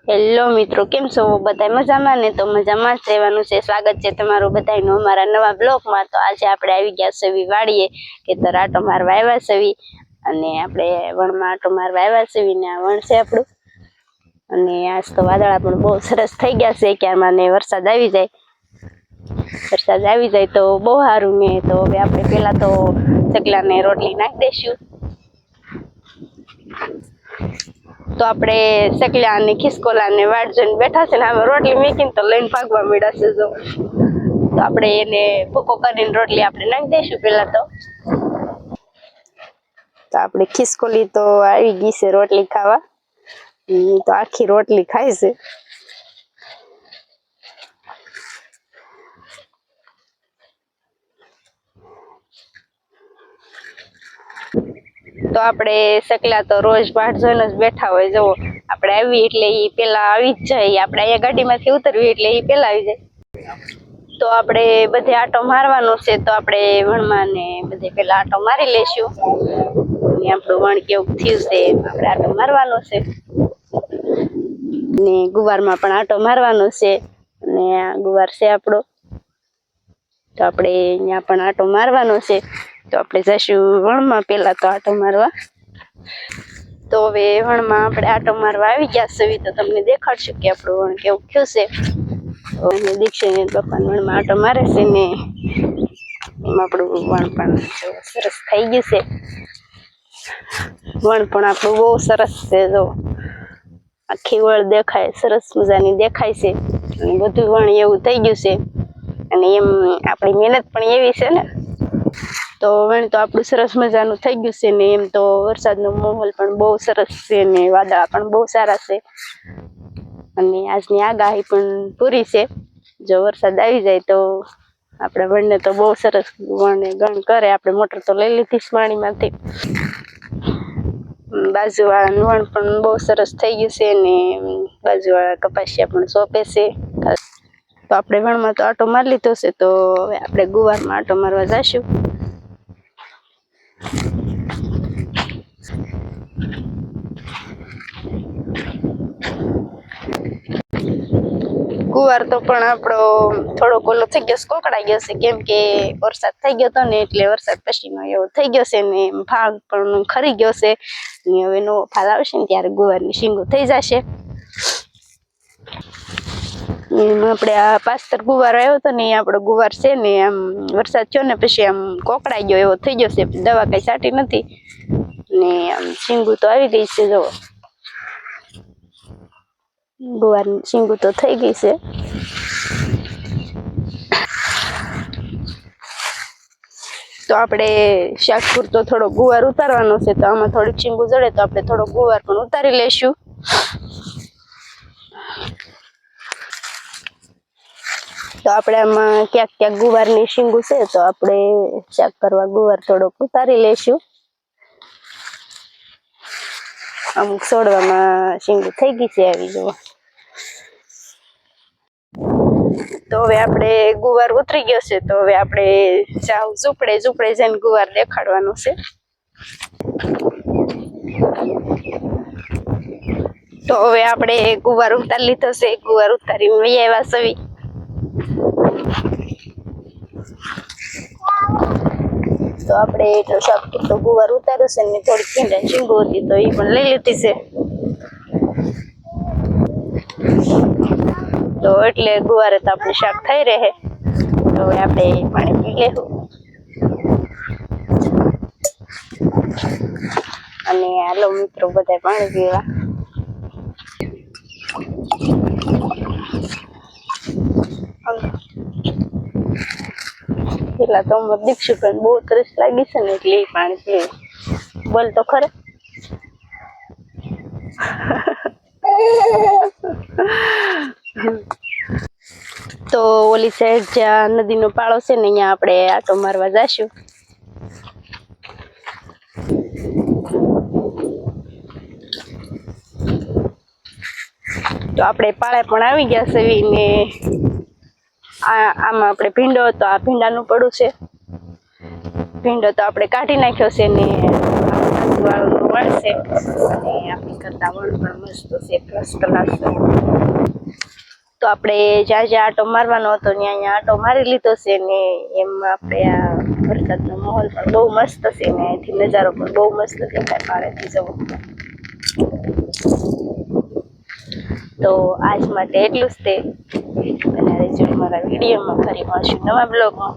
Hello મિત્રો, કેમ છો? બધા મજામાં ને? તો મજામાં જ રહેવાનું છે. સ્વાગત છે તમારું બધાનું અમારા નવા બ્લોગમાં. તો આજે આપણે આવી ગયા સેવી વાડીએ કે તર આટો મારવા આવ્યા સેવી, અને આપણે વણમાં આટો મારવા આવ્યા સેવી ને આ વણ છે આપણું. અને આજ તો વાદળા પણ બહુ સરસ થઈ ગયા છે. ક્યારમાં ને વરસાદ આવી જાય તો બહુ સારું ને. તો હવે આપણે પહેલા તો ચકલાને રોટલી નાખી દઈશું. તો આપણે ચકલા અને ખિસકોલા ને વાટ જોઈને બેઠા છે ને હવે રોટલી મેકીને તો લઈને ભાગવા મળ્યા છે. જો તો આપણે એને ભૂકો કરીને રોટલી આપણે નાખી દઈશું પેલા તો આપણે ખિસકોલી તો આવી ગઈ છે રોટલી ખાવા. તો આખી રોટલી ખાય છે. તો આપણે ચકલા તો રોજ વાટ જોઈને જ બેઠા હોય. જો આપણે આવી એટલે એ પેલા આવી જ જાય. આપણે અહીંયા ગાડીમાંથી ઉતરવી એટલે એ પેલા આવી જાય. તો આપણે બધે આટો મારવાનો છે. તો આપણે વણમાં ને બધે પેલા આટો મારી લેશું ને આપણું વણ કેવું થયું છે આપણે આટો મારવાનો છે. ને ગુવારમાં પણ આટો મારવાનો છે. અને આ ગુવાર છે આપણો, તો આપણે અહીંયા પણ આટો મારવાનો છે. તો આપણે જઈશું વણમાં પેલા તો આટો મારવા. તો હવે વણમાં આપણે આટો મારવા આવી ગયા છે. તો તમને દેખાડશું કે આપણું વણ કેવું થયું છે. અને દીક્ષાને પપ્પાને વણમાં આટો મારે છે ને એમ આપણું વણ પણ સરસ થઈ ગયું છે. વણ પણ આપણું બહુ સરસ છે. જો આખી વળ દેખાય, સરસ મજાની દેખાય છે. અને બધું વણ એવું થઈ ગયું છે. અને એમ આપણી મહેનત પણ એવી છે ને. તો વણ તો આપણું સરસ મજાનું થઈ ગયું છે ને. એમ તો વરસાદનો માહોલ પણ બહુ સરસ છે ને વાદળા પણ બહુ સારા છે. અને આજની આગાહી પણ પૂરી છે. જો વરસાદ આવી જાય તો આપણે વણને તો બહુ સરસ વણને ગણ કરે. આપણે મોટર તો લઈ લીધી પાણીમાંથી. બાજુવાળાનું વણ પણ બહુ સરસ થઈ ગયું છે ને બાજુવાળા કપાસિયા પણ સોંપે છે. તો આપણે વણમાં તો આટો મારી લીધો છે. તો હવે આપણે ગુવારમાં આટો મારવા જઈશું. ગુવાર તો પણ આપણો થોડોક ઓલો થઈ ગયો, કોકડાઈ ગયો છે. કેમ કે વરસાદ થઈ ગયો હતો ને એટલે વરસાદ પછીનો એવો થઈ ગયો છે ને ફાલ પણ ખરી ગયો છે. ને હવે નવો ફાલ આવશે ને ત્યારે ગુવારની શીંગો થઈ જશે. આપણે આ પાસ્તર ગુવાર આવ્યો હતો ને આપણો ગુવાર છે ને આમ વરસાદ થયો ને પછી આમ કોકડાઈ ગયો એવો થઈ ગયો છે. દવા કઈ છાંટી નથી ને આમ શીંગું તો આવી ગઈ છે. જો ગુવારની શીંગું તો થઈ ગઈ છે. તો આપણે શાક પૂરતો થોડો ગુવાર ઉતારવાનો છે. તો આમાં થોડીક શીંગું જડે તો આપણે થોડો ગુવાર પણ ઉતારી લઈશું. તો આપણે આમાં ક્યાંક ક્યાંક ગુવારની શીંગું છે તો આપણે શાક કરવા ગુવાર થોડોક ઉતારી લઈશું. અમુક છોડવામાં શીંગું થઈ ગઈ છે આવી જુઓ. તો હવે આપણે ગુવાર ઉતરી ગયો છે. તો હવે આપણે ઝૂંપડે જઈને ગુવાર દેખાડવાનું છે. તો હવે આપણે ગુવાર ઉતારી લીધો છે. ગુવાર ઉતારીને વહી આવ્યા સવી. તો આપણે એટલો શાક પૂરતો ગુવાર ઉતાર્યો છે ને થોડીક ભીંડા શીંગો હતી તો એ પણ લઈ લીધી છે. તો એટલે ગુવારે તો આપણે શાક થઈ રહે. તો હવે આપણે પાણી પી લેવું. અને હાલો મિત્રો બધા પાણી પીવા. પેલા તો દીક્ષુ પણ બહુ તરસ લાગી છે ને એટલે પાણી પીવે. બોલ તો ખરે. તો ઓલી સાઈડ જ્યાં નદીનો પાળો છે ને અહીંયા આપણે આટો મારવા જઈશું. તો આપણે પાળે પણ આવી ગયા છે ને આમાં આપણે ભીંડો હતો. આ ભીંડાનું પડું છે. ભીંડો તો આપણે કાઢી નાખ્યો છે ને વાળું મળશે અને આપણી કરતા વણ પણ મસ્ત છે, ફર્સ્ટ ક્લાસ છે. તો આપણે જ્યાં જ્યાં આટો મારવાનો હતો ત્યાં આટો મારી લીધો છે ને એમ આપણે આ વરસાદનો માહોલ પણ બહુ મસ્ત છે ને અહીંથી નજારો પણ બહુ મસ્ત દેખાય પાળેથી જવો. તો આજ માટે એટલું જ તે. અને રહેજો મારા વિડીયોમાં, ફરી મળશું નવા બ્લોગમાં.